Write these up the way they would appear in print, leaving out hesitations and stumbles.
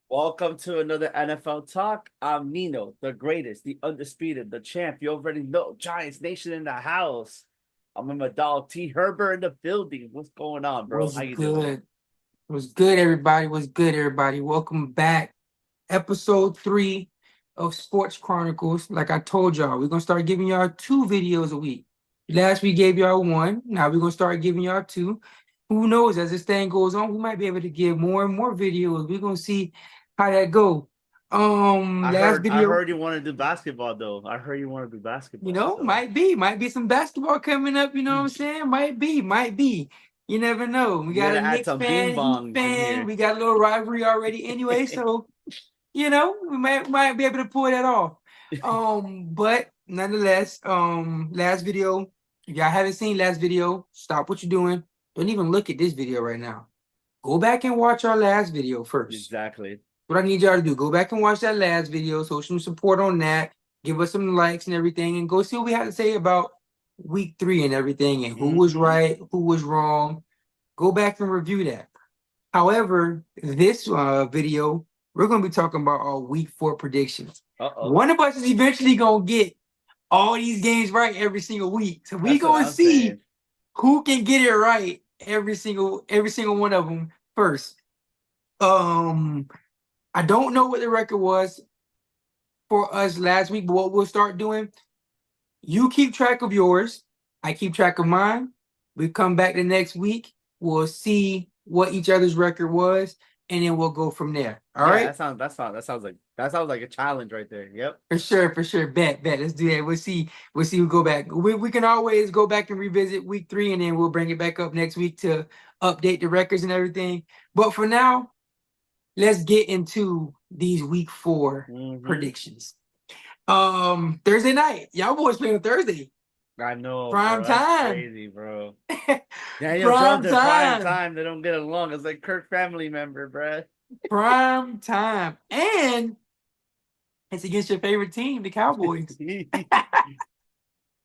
Welcome to another NFL Talk. I'm Nino, the greatest, the undisputed, the champ. You already know, Giants Nation in the house. I'm in my dog T Herbert in the building. What's going on, bro? Was How you doing? good. Was good, everybody. Was good, everybody. Welcome back. Episode 3 of Sports Chronicles. Like I told y'all, we're gonna start giving y'all 2 videos a week. Last week gave y'all 1. Now we're gonna start giving y'all 2. Who knows? As this thing goes on, we might be able to give more and more videos. We're gonna see how that go. I Last heard I video, heard you want to do basketball though. I heard you want to do basketball. So might be some basketball coming up. You know what I'm saying? Might be. You never know. We you got gotta a add Knicks some bing fan, Heat bongs in fan. here. We got a little rivalry already anyway. So we might be able to pull that off. But nonetheless, last video. If y'all haven't seen last video, stop what you're doing. Don't even look at this video right now. Go back and watch our last video first. Exactly. What I need y'all to do, go back and watch that last video, show some support on that, give us some likes and everything, and go see what we had to say about week 3 and everything, and who was right, who was wrong. Go back and review that. However, this video, we're going to be talking about our week 4 predictions. Uh-oh. One of us is eventually going to get all these games right every single week. So we That's what going to I'm see saying. who can get it right every single one of them first. I don't know what the record was for us last week, but what we'll start doing, you keep track of yours. I keep track of mine. We come back the next week. We'll see what each other's record was, and then we'll go from there. All Yeah, right? that sounds like a challenge right there. Yep. For sure. Bet. Let's do that. We'll see. We'll go back. We can always go back and revisit week 3, and then we'll bring it back up next week to update the records and everything. But for now, let's get into these week 4 predictions. Thursday night. Y'all boys playing on Thursday. I know, Prime bro. That's time. crazy, bro. Daniel Prime Jones and prime time. time. They don't get along. It's like Kirk family member, bro. Prime time. And it's against your favorite team, the Cowboys.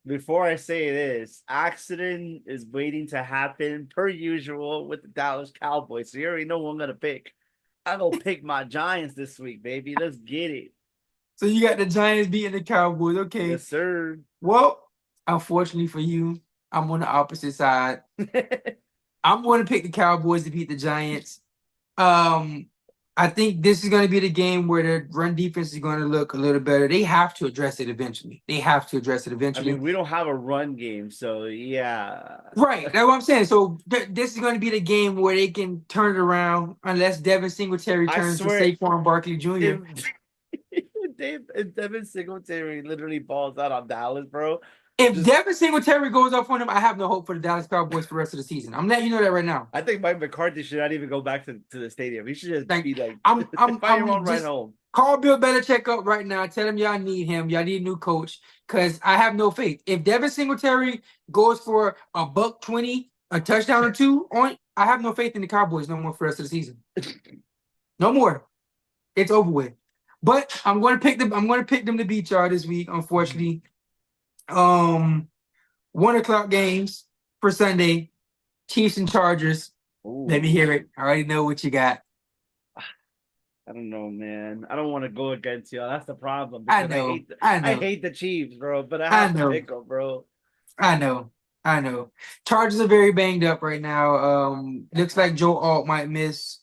Before I say this, accident is waiting to happen per usual with the Dallas Cowboys. So you already know who I'm gonna pick. I'm gonna pick my Giants this week, baby. Let's get it. So you got the Giants beating the Cowboys. Okay. Yes, sir. Well, unfortunately for you, I'm on the opposite side. I'm going to pick the Cowboys to beat the Giants. I think this is going to be the game where the run defense is going to look a little better. They have to address it eventually. I mean, we don't have a run game, so yeah. Right, that's what I'm saying. So this is going to be the game where they can turn it around, unless Devin Singletary I turns to swear, Saquon Barkley Jr. if if Devin Singletary literally balls out on Dallas, bro, If just Devin Singletary goes up on him, I have no hope for the Dallas Cowboys for the rest of the season. I'm letting you know that right now. I think Mike McCarthy should not even go back to the stadium. He should just Like be like, find your I'm own right just home. call Bill Belichick up right now. Tell him y'all need him. Y'all need a new coach because I have no faith. If Devin Singletary goes for a $120, a touchdown or two on, I have no faith in the Cowboys no more for the rest of the season. No more. It's over with. But I'm going to pick them. I'm going to pick them to beat y'all this week. Unfortunately, 1 o'clock games for Sunday. Chiefs and Chargers. Ooh. Let me hear it. I already know what you got. I don't know, man. I don't want to go against y'all. That's the problem. I Because know. I hate the Chiefs, bro. But I I have to know. pick them, bro. I know. I know. Chargers are very banged up right now. Looks like Joe Alt might miss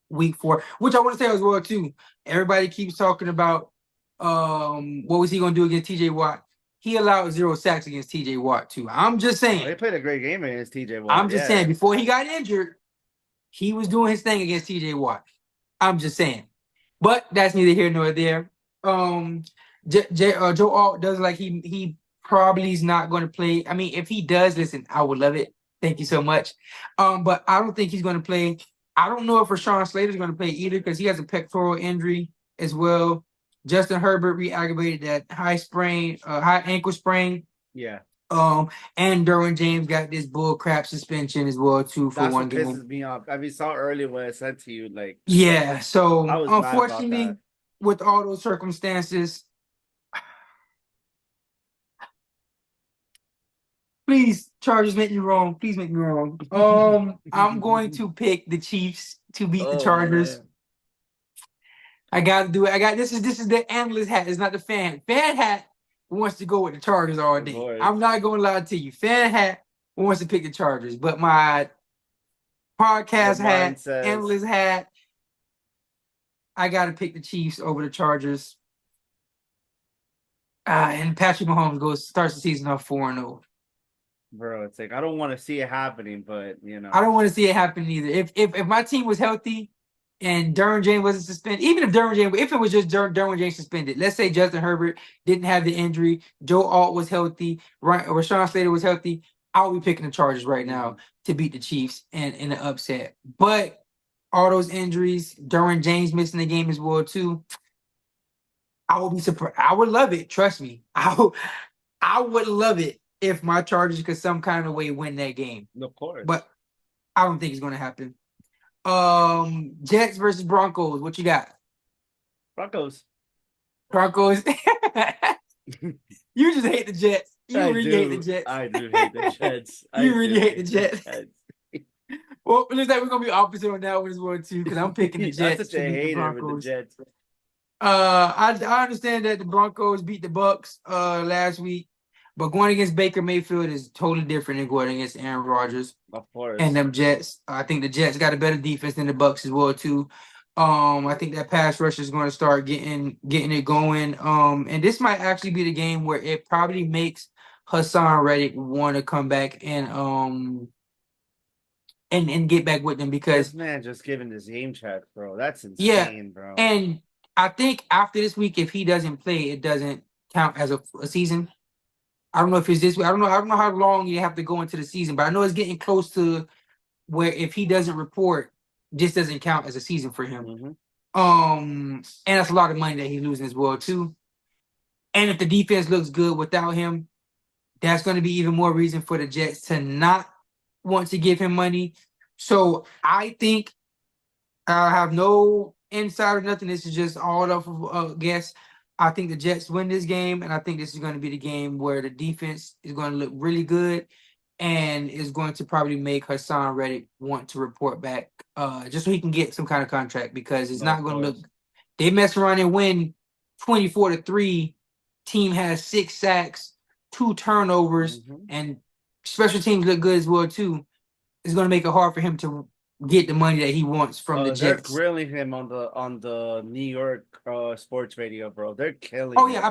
week 4, which I want to say as well too. Everybody keeps talking about what was he gonna do against TJ Watt? He allowed 0 sacks against TJ Watt too. I'm just Oh, they saying. played a great game against TJ Watt. I'm just saying before he got injured, he was doing his thing against TJ Watt. I'm just saying. But that's neither here nor there. Joe Alt does like he probably is not going to play. I mean, if he does, listen, I would love it. Thank you so much. But I don't think he's going to play. I don't know if Rashawn Slater's going to play either because he has a pectoral injury as well. Justin Herbert re-aggravated that high ankle sprain. Yeah. And Derwin James got this bull crap suspension as well too for That's one what game. pisses me off. I mean, saw earlier when I said to you, like, Yeah, so I was mad about unfortunately, that. with all those circumstances, Please, Chargers, make me wrong. Please make me wrong. I'm going to pick the Chiefs to beat the Oh Chargers. man, I got to do it. This is the analyst hat. It's not the fan. Fan hat wants to go with the Chargers all of day. course. I'm not going to lie to you. Fan hat wants to pick the Chargers, but my podcast Your mind hat, says analyst hat, I got to pick the Chiefs over the Chargers. And Patrick Mahomes starts the season off 4-0. bro, it's like I don't want to see it happening, but I don't want to see it happen either. If my team was healthy and Derwin James wasn't suspended, even if it was just Derwin James suspended, let's say Justin Herbert didn't have the injury, Joe Alt was healthy, Rashawn Slater was healthy, I'll be picking the Chargers right now to beat the Chiefs and in the upset. But all those injuries, Derwin James missing the game as well too. I will be surprised. I would love it. Trust me. I would love it if my Chargers could some kind of way win that game. of course. But I don't think it's going to happen. Jets versus Broncos. What you got? Broncos. Broncos. You just hate the Jets. You really hate the Jets. I do hate the Jets. You really hate the Jets. Well, it looks like we're gonna be opposite on that one as well too, because I'm picking the Jets. That's such a hater with the Jets. I understand that the Broncos beat the Bucks last week, but going against Baker Mayfield is totally different than going against Aaron Rodgers. Of course. And them Jets. I think the Jets got a better defense than the Bucks as well too. I think that pass rush is going to start getting it going. And this might actually be the game where it probably makes Hassan Reddick want to come back and get back with them, because this man just giving this game check, bro. That's insane, bro. And I think after this week, if he doesn't play, it doesn't count as a season. I don't know if it's this week. I don't know how long you have to go into the season, but I know it's getting close to where if he doesn't report, this doesn't count as a season for him. And that's a lot of money that he's losing as well too. And if the defense looks good without him, that's going to be even more reason for the Jets to not want to give him money. So I think I have no insight or nothing. This is just all off of guess. I think the Jets win this game, and I think this is going to be the game where the defense is going to look really good and is going to probably make Hassan Reddick want to report back just so he can get some kind of contract, because it's not going to look – they mess around and win 24-3. Team has 6 sacks, 2 turnovers, and special teams look good as well too. It's going to make it hard for him to get the money that he wants from the Jets. They're grilling him on the New York sports radio, bro. They're killing. Oh yeah,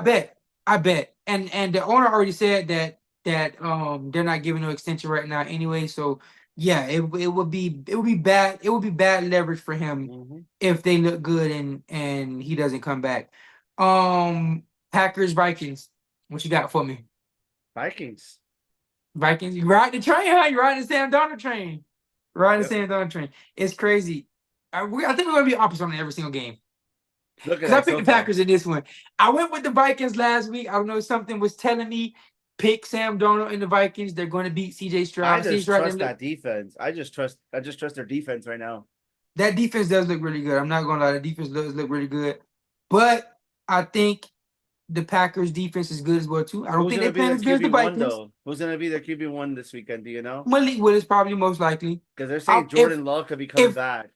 I bet. And the owner already said that they're not giving no extension right now anyway. So yeah, it would be bad. It would be bad leverage for him if they look good and he doesn't come back. Packers, Vikings. What you got for me? Vikings. You ride the train, huh? You ride the Sam Darnold train. Sam Darnold train. It's crazy. I think we're gonna be opposite on every single game. Because I picked the Packers in this one. I went with the Vikings last week. I don't know, something was telling me pick Sam Darnold and the Vikings. They're going to beat CJ Stroud. I just trust that defense. I just trust their defense right now. That defense does look really good. I'm not gonna lie, the defense does look really good. But I think the Packers defense is good as well too. I don't think they're playing as good as the Vikings. Who's gonna be their QB1 this weekend? Do you know? Malik Willis probably most likely. Because they're saying Jordan Love could be coming back.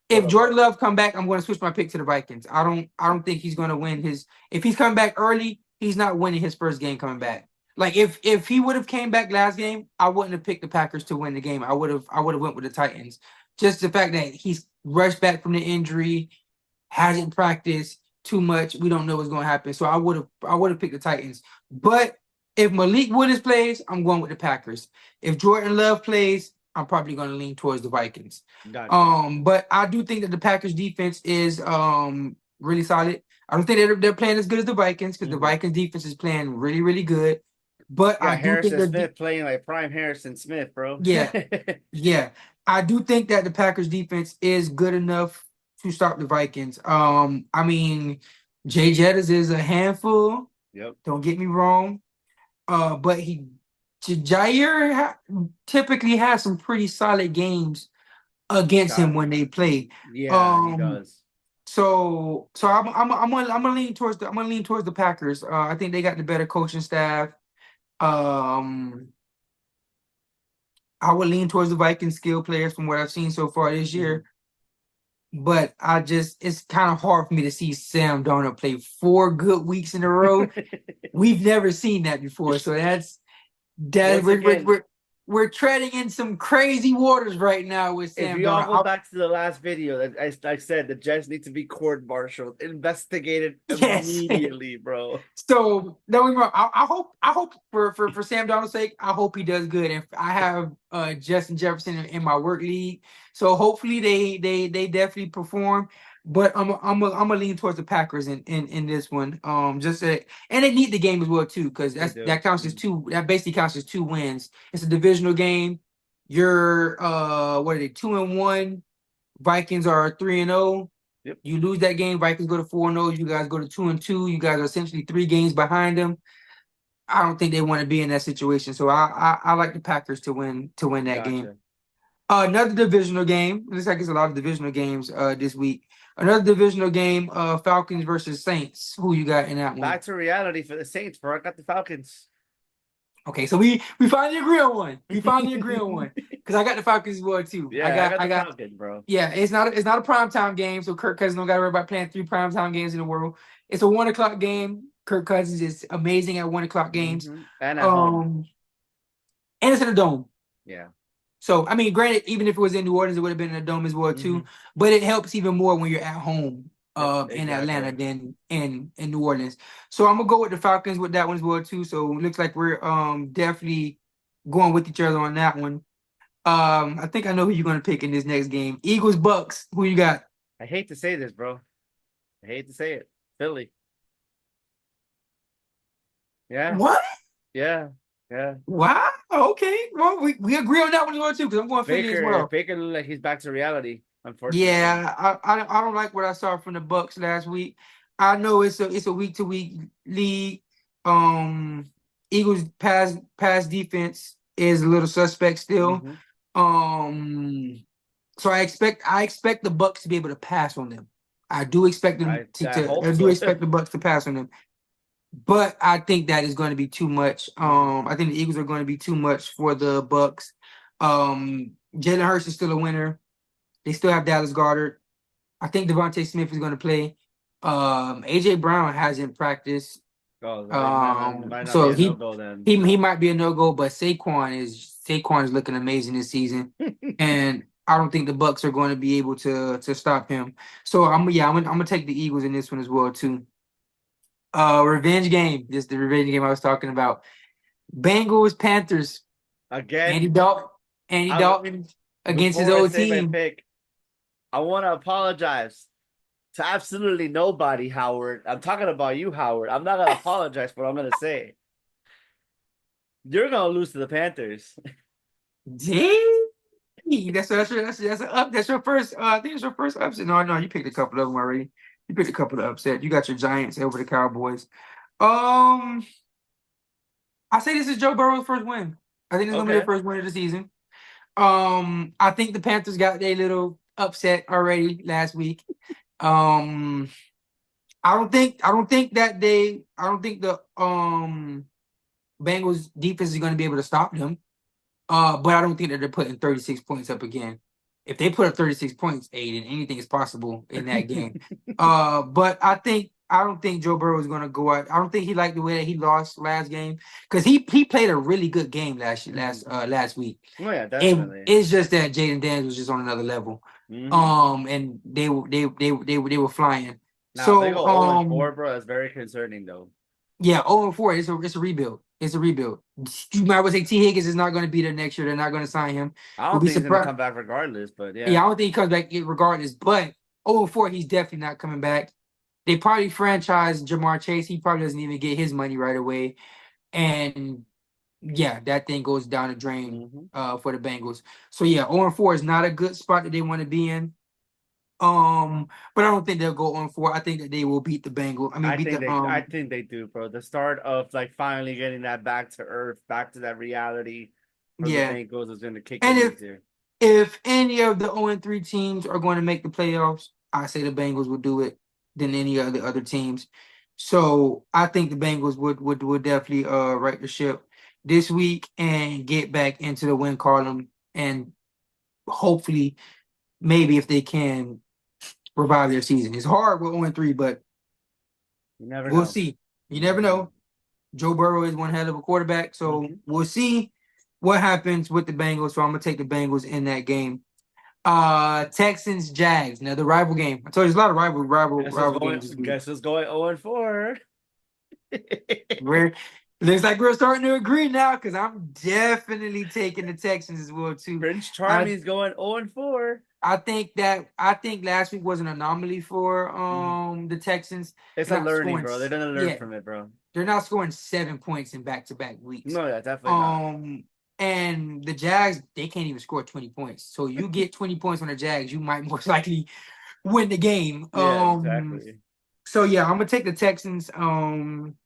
If Jordan Love come back, I'm going to switch my pick to the Vikings. I don't think he's going to win his. If he's coming back early, he's not winning his first game coming back. Like if he would have came back last game, I wouldn't have picked the Packers to win the game. I would have went with the Titans. Just the fact that he's rushed back from the injury, hasn't practiced too much. We don't know what's going to happen. So I would have picked the Titans. But if Malik Willis plays, I'm going with the Packers. If Jordan Love plays, I'm probably going to lean towards the Vikings. Gotcha. But I do think that the Packers defense is really solid. I don't think they're playing as good as the Vikings, because the Vikings defense is playing really, really good. But I do Harrison think Smith playing like prime Harrison Smith, bro. Yeah. I do think that the Packers defense is good enough to stop the Vikings. I mean, Jay Jettis is a handful. Yep. Don't get me wrong. But Jair typically has some pretty solid games against him when they play. Yeah, he does. So I'm gonna lean towards the Packers. I think they got the better coaching staff. I would lean towards the Vikings skill players from what I've seen so far this year. But it's kind of hard for me to see Sam Darnold play 4 good weeks in a row. We've never seen that before. So that Once again, we're treading in some crazy waters right now with if Sam you all go Darnold. back to the last video that I said, the Jets need to be court-martialed, investigated Yes. immediately, bro. So don't get me wrong. I hope for Sam Darnold's sake, I hope he does good. And I have Justin Jefferson in my work league, so hopefully they definitely perform. But I'm gonna lean towards the Packers in this one. And they need the game as well too, because that counts as two. That basically counts as 2 wins. It's a divisional game. You're what are they, 2-1? Vikings are 3-0. Yep. You lose that game, Vikings go to 4-0. You guys go to 2-2. You guys are essentially 3 games behind them. I don't think they want to be in that situation. So I like the Packers to win that game. Another divisional game. Looks like it's a lot of divisional games this week. Another divisional game, Falcons versus Saints. Who you got in that one? Back to reality for the Saints, bro. I got the Falcons. Okay, so we finally agree on one. Because I got the Falcons as well too. Yeah, I got the Falcons, bro. Yeah, it's not a primetime game, so Kirk Cousins don't got to worry about playing 3 primetime games in a row. It's a 1 o'clock game. Kirk Cousins is amazing at 1 o'clock games. And at home. And it's in a dome. Yeah. So I mean, granted, even if it was in New Orleans, it would have been in a dome as well too. But it helps even more when you're at home in Atlanta than in New Orleans. So I'm gonna go with the Falcons with that one as well too. So it looks like we're definitely going with each other on that one. I think I know who you're gonna pick in this next game. Eagles Bucks. Who you got? I hate to say this, bro. I hate to say it. Philly. Yeah. What? Yeah. Yeah. Wow. Okay. Well, we agree on that one as well too, because I'm going Philly as well. Baker looked like he's back to reality, unfortunately. Yeah, I don't like what I saw from the Bucks last week. I know it's a week-to-week league. Eagles pass defense is a little suspect still. So I expect the Bucks to be able to pass on them. I do expect them expect the Bucks to pass on them. But I think that is going to be too much. I think the Eagles are going to be too much for the Bucks. Jalen Hurts is still a winner. They still have Dallas Goedert. I think Devontae Smith is going to play. AJ Brown hasn't practiced. So he might be a no-go, but Saquon is looking amazing this season. And I don't think the Bucks are going to be able to stop him. So I'm gonna take the Eagles in this one as well too. Revenge game. This is the revenge game I was talking about. Bengals, Panthers. Again. Andy Dalton against his old team. I want to apologize to absolutely nobody, Howard. I'm talking about you, Howard. I'm not going to apologize for what I'm going to say. You're going to lose to the Panthers. Dang. That's your first. I think it's your first upset. No, you picked a couple of them already. You picked a couple of upset. You got your Giants over the Cowboys. I say this is Joe Burrow's first win. I think it's gonna be their first win of the season. I think the Panthers got their little upset already last week. I don't think the Bengals defense is gonna be able to stop them. But I don't think that they're putting 36 points up again. If they put up 36 points, Aiden, anything is possible in that game. But I don't think Joe Burrow is going to go out. I don't think he liked the way that he lost last game, because he played a really good game last week. Oh yeah, definitely. And it's just that Jaden Daniels was just on another level. And they were flying. Now, so they go 0-4, bro. That's very concerning, though. Yeah, 0-4. It's a rebuild. You might well say T. Higgins is not going to be there next year. They're not going to sign him. I don't think he's going to come back regardless, but yeah. Yeah, I don't think he comes back regardless. But 0-4, he's definitely not coming back. They probably franchise Jamar Chase. He probably doesn't even get his money right away. And yeah, that thing goes down the drain for the Bengals. So yeah, 0-4 is not a good spot that they want to be in. But I don't think they'll go 0-4. I think that they will beat the Bengals. I think they do, bro. The start of like finally getting that back to earth, back to that reality. The Bengals is going to kick. And if any of the 0-3 teams are going to make the playoffs, I say the Bengals will do it than any of the other teams. So I think the Bengals would definitely right the ship. this week and get back into the win column, and hopefully, maybe if they can revive their season. It's hard with 0-3, but You never we'll know. see. You never know. Joe Burrow is one hell of a quarterback, so we'll see what happens with the Bengals. So I'm gonna take the Bengals in that game. Texans Jags. Now the rival game. I told you there's a lot of rival games this week. Guess who's going 0-4? We're looks like we're starting to agree now because I'm definitely taking the Texans as well too. Prince Charming's going 0-4. I think last week was an anomaly for the Texans. It's They're a not learning, scoring- bro. They're gonna learn yeah. from it, bro. They're not scoring 7 points in back-to-back weeks. No, yeah, definitely not. And the Jags, they can't even score 20 points. So you get 20 points on the Jags, you might most likely win the game. Yeah, exactly. So yeah, I'm gonna take the Texans. I'm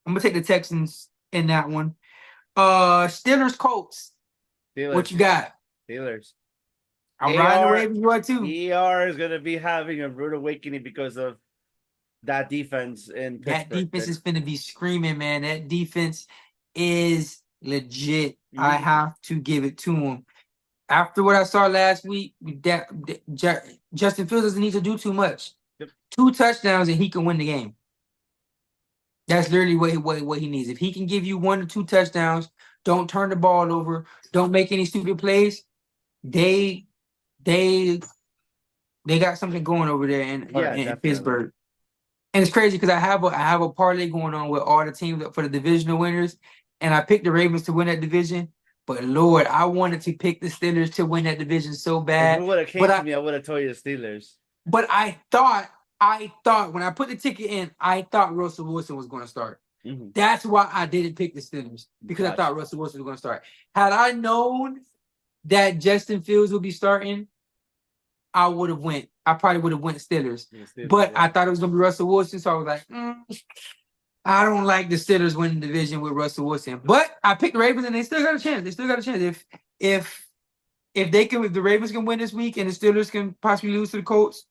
gonna take the Texans in that one. Steelers Colts. Steelers. What you got? Steelers. I'm riding the wave. You are too. ER is gonna be having a rude awakening because of that defense in Pittsburgh. That defense is gonna be screaming, man. That defense is legit. I have to give it to him. After what I saw last week, Justin Fields doesn't need to do too much. Yep. 2 touchdowns and he can win the game. That's literally what he needs. If he can give you 1 or 2 touchdowns, don't turn the ball over, don't make any stupid plays, they got something going over there in Pittsburgh. And it's crazy because I have a parlay going on with all the teams for the divisional winners, and I picked the Ravens to win that division. But Lord, I wanted to pick the Steelers to win that division so bad. If you would have came to me, I would have told you the Steelers. But I thought when I put the ticket in, I thought Russell Wilson was going to start. Mm-hmm. That's why I didn't pick the Steelers, because I thought Russell Wilson was going to start. Had I known that Justin Fields would be starting, I probably would have went Steelers. But I thought it was going to be Russell Wilson, so I was like, I don't like the Steelers winning the division with Russell Wilson. But I picked the Ravens, and they still got a chance. If the Ravens can win this week and the Steelers can possibly lose to the Colts,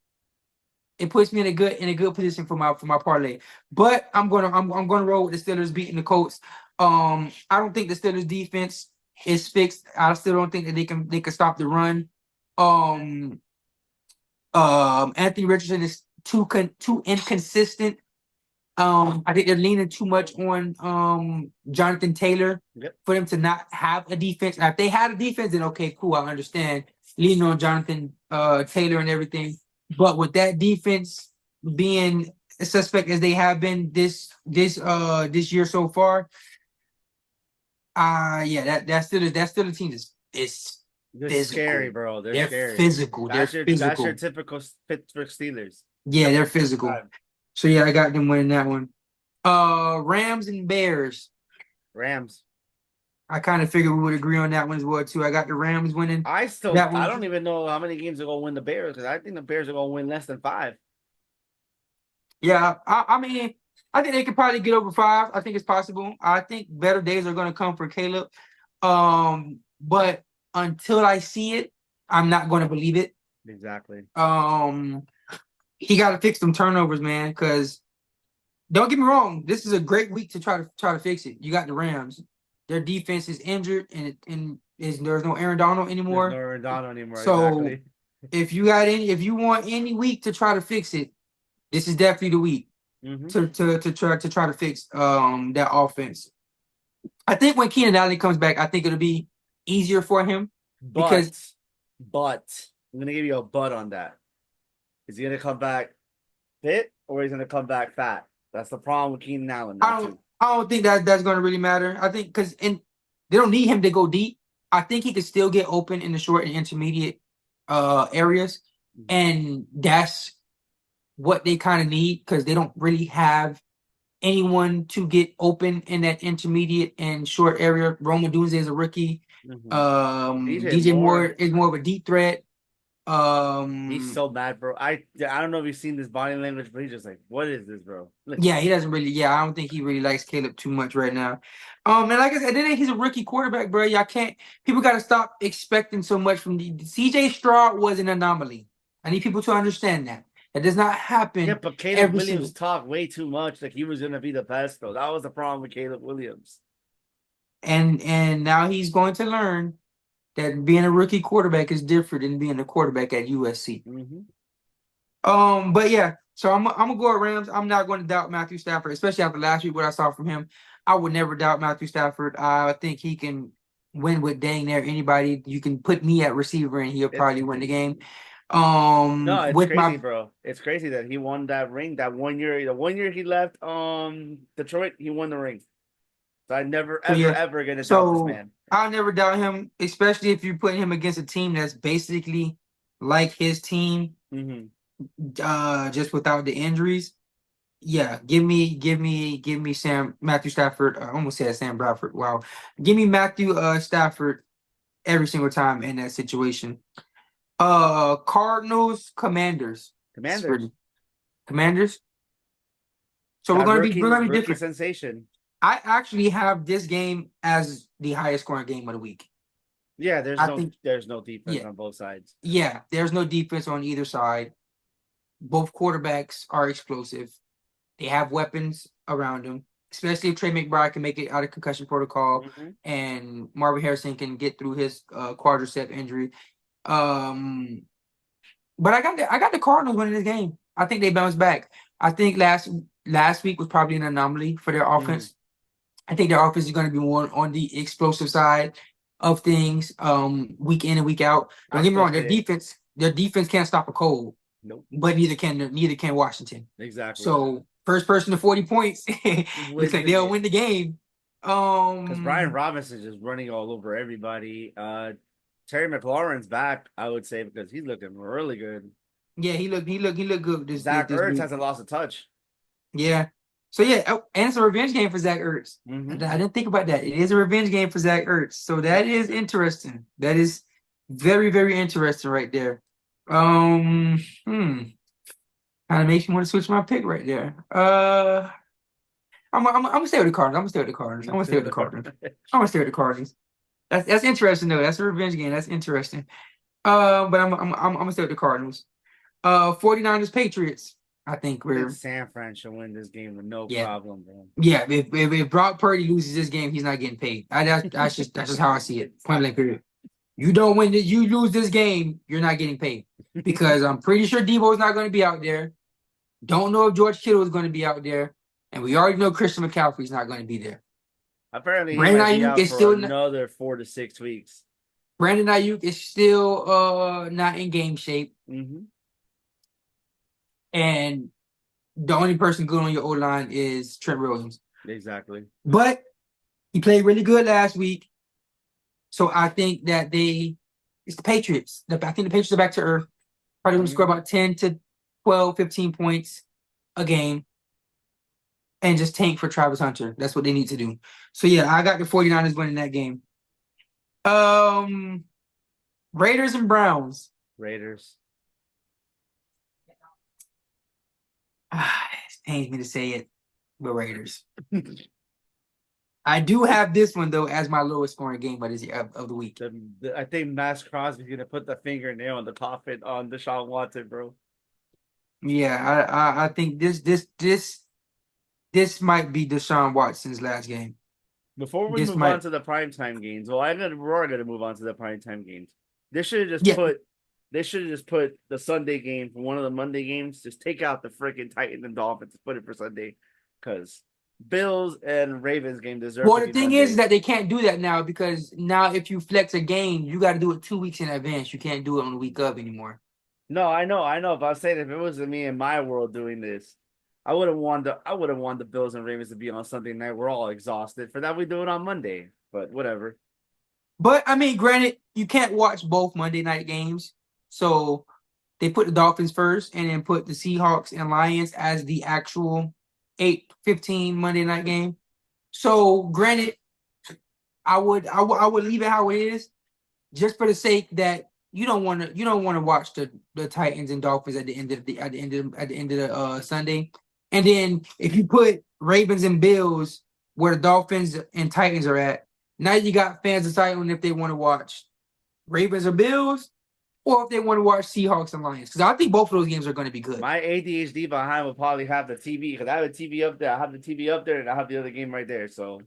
it puts me in a good position for my parlay. But I'm gonna roll with the Steelers beating the Colts. I don't think the Steelers defense is fixed. I still don't think that they can stop the run. Anthony Richardson is too inconsistent. I think they're leaning too much on Jonathan Taylor for them to not have a defense. Now, if they had a defense, then okay, cool, I understand leaning on Jonathan Taylor and everything. But with that defense being a suspect as they have been this year so far, that still a team is they're scary, bro. They're scary. Physical. That's your typical Pittsburgh Steelers. Yeah, they're physical. So yeah, I got them winning that one. Rams and Bears. Rams. I kind of figured we would agree on that one as well too. I got the Rams winning. I don't even know how many games are gonna win the Bears, because I think the Bears are gonna win less than 5. Yeah, I mean, I think they could probably get over 5. I think it's possible. I think better days are gonna come for Caleb. But until I see it, I'm not gonna believe it. Exactly. He got to fix some turnovers, man. Because don't get me wrong, this is a great week to try to fix it. You got the Rams. Their defense is injured, and there's no Aaron Donald anymore. There's no Aaron Donald anymore. So exactly. if you want any week to try to fix it, this is definitely the week to try to fix that offense. I think when Keenan Allen comes back, I think it'll be easier for him. But I'm gonna give you a but on that. Is he gonna come back fit, or is he gonna come back fat? That's the problem with Keenan Allen. I don't think that's going to really matter. I think because they don't need him to go deep. I think he could still get open in the short and intermediate areas, and that's what they kind of need, because they don't really have anyone to get open in that intermediate and short area. Rome Odunze is a rookie. DJ Moore is more of a deep threat. He's so mad, bro. I don't know if you've seen this body language, but he's just like, what is this, bro? Yeah, he doesn't really. Yeah, I don't think he really likes Caleb too much right now. And like I said, then he's a rookie quarterback, bro. Y'all can't. People got to stop expecting so much from CJ Stroud. Was an anomaly. I need people to understand that. That does not happen. Yeah, but Caleb Williams talked way too much. Like he was gonna be the best, though. That was the problem with Caleb Williams. And now he's going to learn that being a rookie quarterback is different than being a quarterback at USC. Mm-hmm. But yeah, so I'm gonna go at Rams. I'm not going to doubt Matthew Stafford, especially after last week what I saw from him. I would never doubt Matthew Stafford. I think he can win with dang near anybody. You can put me at receiver and he'll probably win the game. No, it's With crazy, my bro. It's crazy that he won that ring that 1 year. The 1 year he left Detroit, he won the ring. So I never, so ever, yeah, ever gonna doubt this so man. I'll never doubt him, especially if you put him against a team that's basically like his team, Mm-hmm. just without the injuries. Yeah, give me Matthew Stafford. I almost said Sam Bradford. Wow, give me Matthew Stafford every single time in that situation. Cardinals, Commanders. It's Commanders. pretty Commanders. So That we're gonna be rookie different. sensation. I actually have this game as the highest scoring game of the week. Yeah, I think there's no defense yeah, on both sides. yeah. There's no defense on either side. Both quarterbacks are explosive. They have weapons around them, especially if Trey McBride can make it out of concussion protocol Mm-hmm. and Marvin Harrison can get through his quadricep injury. Um, but I got the Cardinals winning this game. I think they bounce back. I think last week was probably an anomaly for their Mm-hmm. offense. I think their offense is going to be more on the explosive side of things, week in and week out. Don't I get me still wrong, say their defense can't stop a cold, nope. but neither can Washington. Exactly. So first person to 40 points looks Wins like the they'll game. win the game. Because Brian Robinson is just running all over everybody. Terry McLaurin's back, I would say, because he's looking really good. Yeah, he looked good Zach this Ertz week. hasn't lost a touch. Yeah. So yeah, and it's a revenge game for Zach Ertz. Mm-hmm. I didn't think about that. It is a revenge game for Zach Ertz. So that is interesting. That is very, very interesting right there. Kind of makes me want to switch my pick right there. I'm gonna stay with the Cardinals. I'm gonna stay with the Cardinals. I'm gonna stay with the Cardinals. I'm gonna stay with the Cardinals. That's interesting though. That's a revenge game. That's interesting. But I'm gonna stay with the Cardinals. 49ers Patriots. I think I think we're San Fran should win this game with no yeah. problem, bro. Yeah, if Brock Purdy loses this game, he's not getting paid. That's just how I see it. Point blank period. You don't win you lose this game, you're not getting paid. Because I'm pretty sure Debo's not going to be out there. Don't know if George Kittle is going to be out there. And we already know Christian McCaffrey's not going to be there. Apparently, he Brandon might be Ayuk out is for still another 4 to 6 weeks. Brandon Ayuk is still not in game shape. Mm-hmm. And the only person good on your O line is Trent Williams. Exactly. But he played really good last week. So I think that it's the Patriots. I think the Patriots are back to earth. Probably going to score about 10 to 12, 15 points a game and just tank for Travis Hunter. That's what they need to do. So yeah, I got the 49ers winning that game. Raiders and Browns. Raiders. It pains me to say it, but Raiders. I do have this one though as my lowest scoring game of the week. I think Max Crosby's gonna put the fingernail in the coffin on Deshaun Watson, bro. Yeah, I think this might be Deshaun Watson's last game. Before we move on to the primetime games, we're gonna move on to the primetime games. They should have just put the Sunday game for one of the Monday games. Just take out the freaking Titans and Dolphins and put it for Sunday, because Bills and Ravens game deserve. Well, the thing is that they can't do that now because now if you flex a game, you got to do it 2 weeks in advance. You can't do it on the week of anymore. No, I know. But I'm saying if it was me in my world doing this, I would have wanted the Bills and Ravens to be on Sunday night. We're all exhausted. For that, we do it on Monday. But whatever. But I mean, granted, you can't watch both Monday night games, so they put the Dolphins first and then put the Seahawks and Lions as the actual 8:15 Monday night game. So, granted, I would leave it how it is, just for the sake that you don't want to watch the Titans and Dolphins at the end of the Sunday, and then if you put Ravens and Bills where the Dolphins and Titans are at, now you got fans deciding if they want to watch Ravens or Bills, or if they want to watch Seahawks and Lions, because I think both of those games are going to be good. My ADHD behind will probably have the TV because I have a TV up there. I have the TV up there, and I have the other game right there. So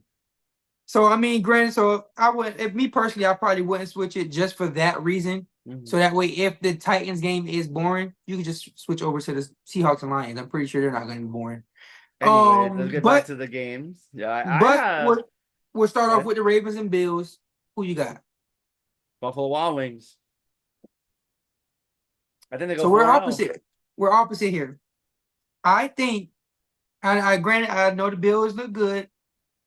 So I mean, granted, so I would, if me personally, I probably wouldn't switch it just for that reason. Mhm. So that way, if the Titans game is boring, you can just switch over to the Seahawks and Lions. I'm pretty sure they're not going to be boring. Anyways, let's get back But to the games. Yeah, I but have we'll start off what? with the Ravens and Bills. Who you got? Buffalo Wild Wings. I think they go So we're 4-0. opposite. We're opposite here. I think, I granted, I know the Bills look good.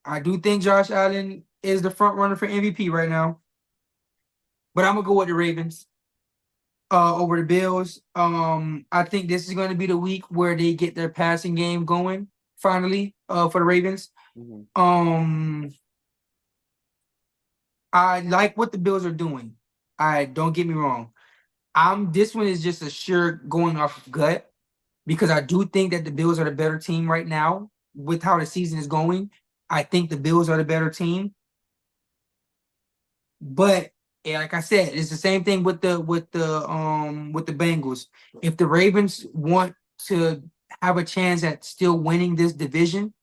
I do think Josh Allen is the front runner for MVP right now. But I'm gonna go with the Ravens over the Bills. I think this is going to be the week where they get their passing game going finally for the Ravens. Mhm. I like what the Bills are doing. I don't get me wrong. This one is just a sure going off of gut because I do think that the Bills are the better team right now with how the season is going. I think the Bills are the better team. But like I said, it's the same thing with the Bengals. If the Ravens want to have a chance at still winning this division,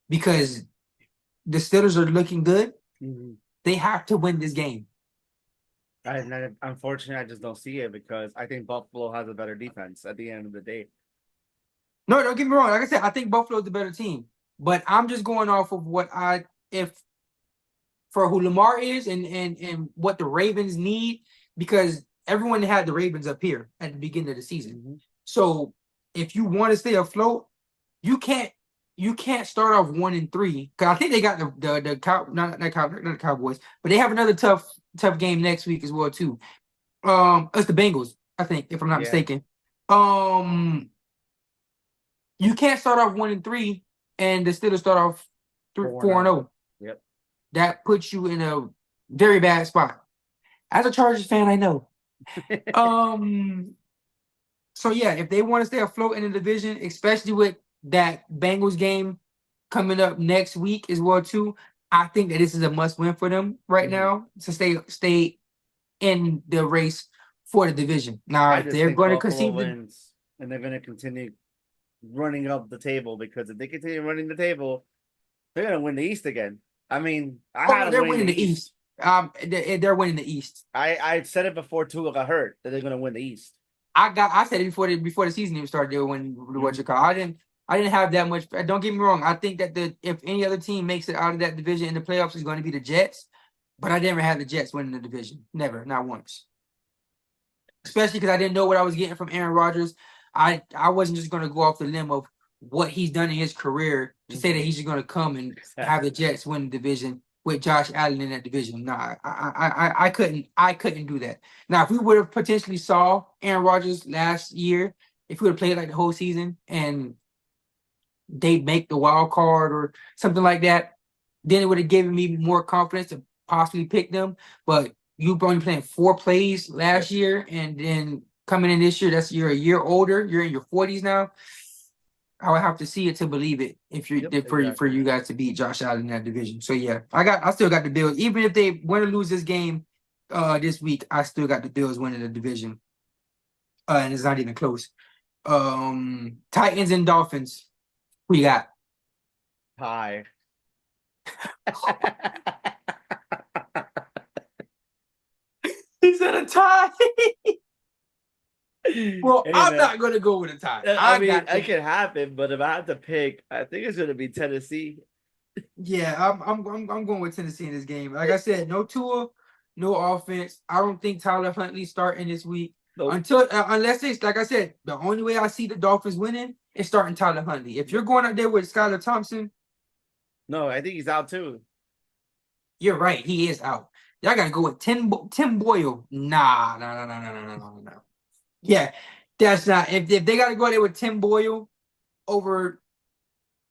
because the Steelers are looking good, Mhm. they have to win this game. Unfortunately, I just don't see it because I think Buffalo has a better defense at the end of the day. No, don't get me wrong. Like I said, I think Buffalo's the better team. But I'm just going off of what if for who Lamar is and what the Ravens need, because everyone had the Ravens up here at the beginning of the season. Mm-hmm. So if you want to stay afloat, you can't start off 1-3 because I think they got the cow not the Cowboys, but they have another tough game next week as well too. It's the Bengals, I think, if I'm not Yeah. mistaken. You can't start off 1-3 and the Steelers start off 4-0. Yep. That puts you in a very bad spot. As a Chargers fan, I know. So yeah, if they want to stay afloat in the division, especially with that Bengals game coming up next week as well too, I think that this is a must win for them right Mhm. now to stay in the race for the division. Now, I if just they're think going to Buffalo concede wins, and they're going to continue running up the table because if they continue running the table, they're going to win the East again. I mean, I oh had no, them they're winning winning the the East. East. They're winning the East. I said it before Tua got hurt that they're going to win the East. I said it before the season even started. They were winning what you call. I didn't have that much. Don't get me wrong. I think that if any other team makes it out of that division in the playoffs, is going to be the Jets. But I never had the Jets winning the division. Never, not once. Especially because I didn't know what I was getting from Aaron Rodgers. I wasn't just going to go off the limb of what he's done in his career to say that he's just going to come and have the Jets win the division with Josh Allen in that division. Nah, I couldn't do that. Now, if we would have potentially saw Aaron Rodgers last year, if we would have played like the whole season and they make the wild card or something like that, then it would have given me more confidence to possibly pick them. But you've only playing 4 plays last year, and then coming in this year, you're a year older. You're in your 40s now. I would have to see it to believe it if you for you guys to beat Josh Allen in that division. So yeah, I still got the Bills. Even if they win or lose this game this week, I still got the Bills winning the division. And it's not even close. Titans and Dolphins. Who you got? Hi. He said a tie. Well, Hey, I'm man. not gonna go with a tie. I mean, it can happen, but if I had to pick, I think it's going to be Tennessee. Yeah, I'm going with Tennessee in this game. Like I said, no Tua, no offense. I don't think Tyler Huntley's starting this week Nope. unless it's like I said, the only way I see the Dolphins winning is starting Tyler Huntley. If you're going out there with Skylar Thompson, No, I think he's out too. you're right. He is out. Y'all gotta go with Tim Boyle. Nah, no. Yeah, that's not. If they gotta go there with Tim Boyle over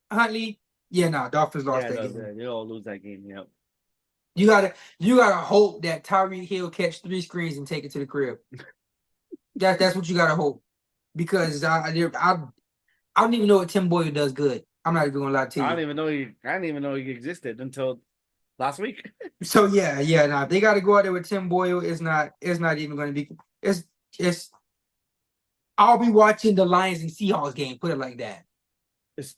Huntley, yeah, no, Dolphins lost that game. They all lose that game. Yep. You gotta hope that Tyreek Hill catch 3 screens and take it to the crib. That's what you gotta hope, because I don't even know what Tim Boyle does good. I'm not even gonna lie to you. I didn't even know he existed until last week. So yeah. Now if they gotta go out there with Tim Boyle, it's not even gonna be. It's. I'll be watching the Lions and Seahawks game. Put it like that.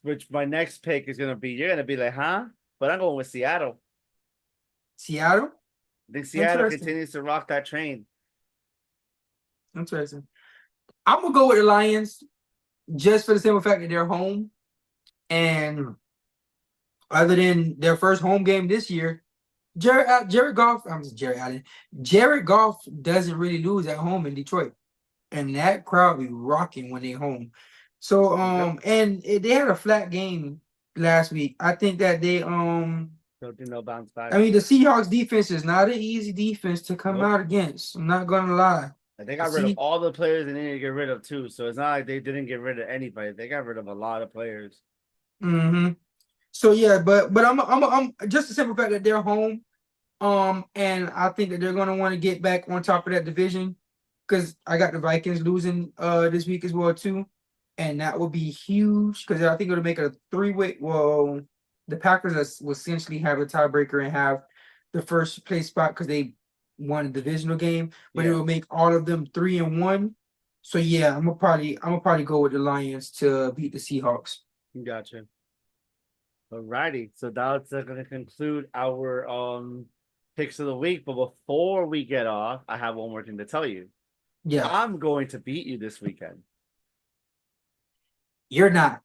Which my next pick is gonna be. You're gonna be like, huh? But I'm going with Seattle. Seattle? I think Seattle Interesting. continues to rock that train. Interesting. I'm gonna go with the Lions just for the simple fact that they're home. And other than their first home game this year, Jared Goff, I'm just Jared Allen. Jared Goff doesn't really lose at home in Detroit. And that crowd be rocking when they home. So they had a flat game last week. I think that Don't do no bounce back. I mean the Seahawks defense is not an easy defense to come out against. I'm not gonna lie. And they got rid of all the players they needed to get rid of too. So it's not like they didn't get rid of anybody. They got rid of a lot of players. Mm-hmm. So yeah, but I'm just the simple fact that they're home. And I think that they're gonna want to get back on top of that division because I got the Vikings losing this week as well too, and that will be huge because I think it'll make a three-way. Well, the Packers will essentially have a tiebreaker and have the first place spot because they won a divisional game, but it will make all of them 3-1. So yeah, I'm gonna probably go with the Lions to beat the Seahawks. Gotcha. Alrighty, so that's going to conclude our picks of the week. But before we get off, I have one more thing to tell you. Yeah, I'm going to beat you this weekend. You're not.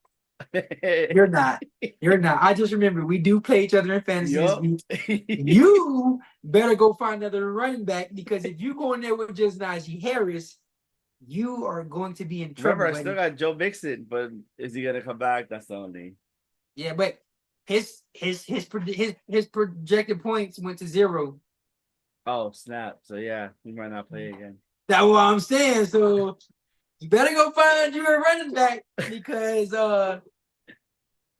You're not. You're not. I just remember we do play each other in fantasy this week. You better go find another running back because if you go in there with just Najee Harris, you are going to be in trouble. Remember, I still got Joe Mixon, but is he gonna come back? That's the only. Yeah, but his projected points went to 0. Oh snap! So yeah, he might not play again. That's what I'm saying. So you better go find you a running back because I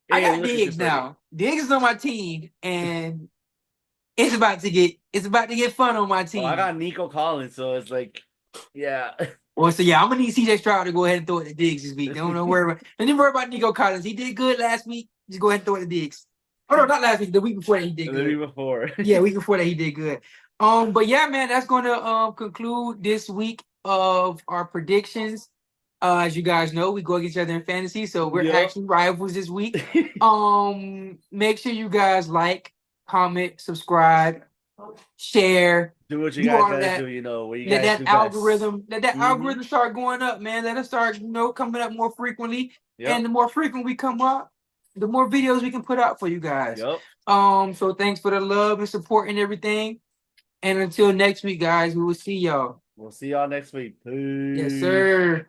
got Diggs now. Diggs is on my team, and it's about to get fun on my team. Oh, I got Nico Collins, so it's like, yeah. Well, so yeah, I'm gonna need CJ Stroud to go ahead and throw it to Diggs this week. Don't worry about Nico Collins. He did good last week. Just go ahead and throw it to Diggs. Oh no, not last week. The week before that he did good. The week before. Yeah, week before that he did good. But yeah, man, that's gonna conclude this week of our predictions. As you guys know, we go against each other in fantasy, so we're actually rivals this week. Make sure you guys like, comment, subscribe, share. Do what you guys gotta do, you know. What you guys that do algorithm, that algorithm start going up, man. Let us start, coming up more frequently. Yep. And the more frequent we come up, the more videos we can put out for you guys. Yep. So thanks for the love and support and everything. And until next week, guys, we will see y'all. We'll see y'all next week. Peace. Yes, sir.